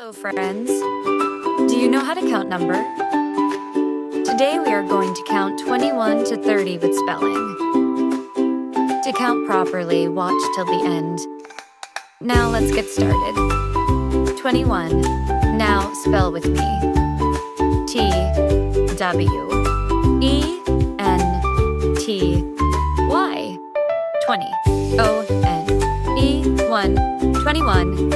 Hello, friends. Do you know how to count number? Today we are going to count 21 to 30 with spelling. To count properly, watch till the end. Now let's get started. 21. Now spell with me. T-W-E-N-T-Y. 20. O-N-E-1. 21.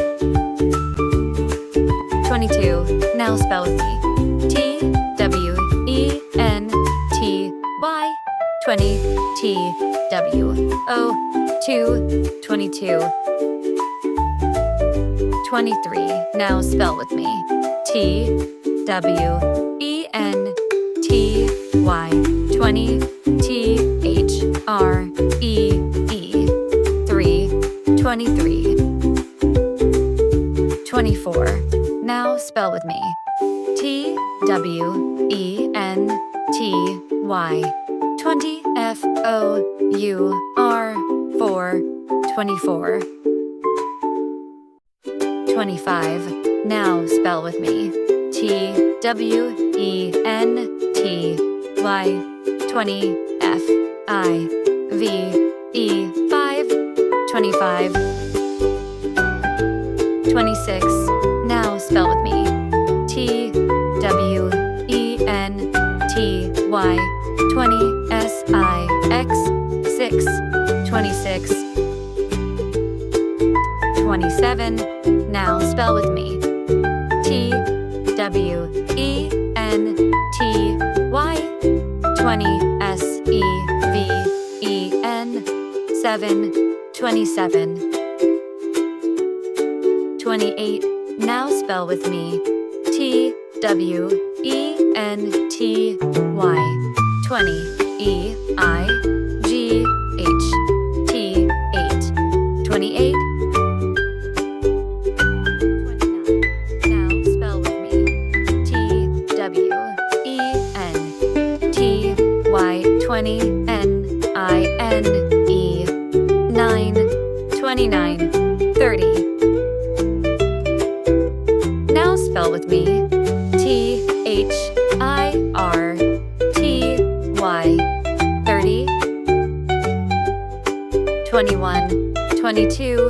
22. Now spell with me. T-W-E-N-T-Y. 20. T-W-O-2. 22. 23. Now spell with me. T-W-E-N-T-Y. 20. T-H-R-E-E. 3. 23. 24. Now spell with me. T-W-E-N-T-Y. 20. F-O-U-R. 4. 24. 25. Now spell with me. T-W-E-N-T-Y. 20. F-I-V-E. 5. 25. 26. Now spell with me. T-W-E-N-T-Y. 20. S-I-X. 6. 26. 27. Now spell with me. T-W-E-N-T-Y. 20. S-E-V-E-N. 7. 27. 28. Now spell with me. T-W-E-N-T-Y. 20. E-I-G-H-T. 8. 28. 29. Now spell with me. T-W-E-N-T-Y. 20. N-I-N-E. 9. 29. 30. Now spell with me. T-H-I-R-T-Y. 30. 21. 22.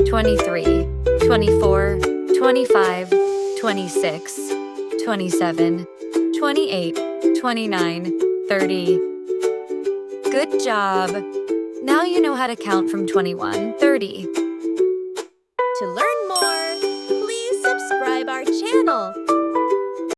23. 24. 25. 26. 27. 28. 29. 30. Good job! Now you know how to count from 21, 30. To learn more, please subscribe our channel.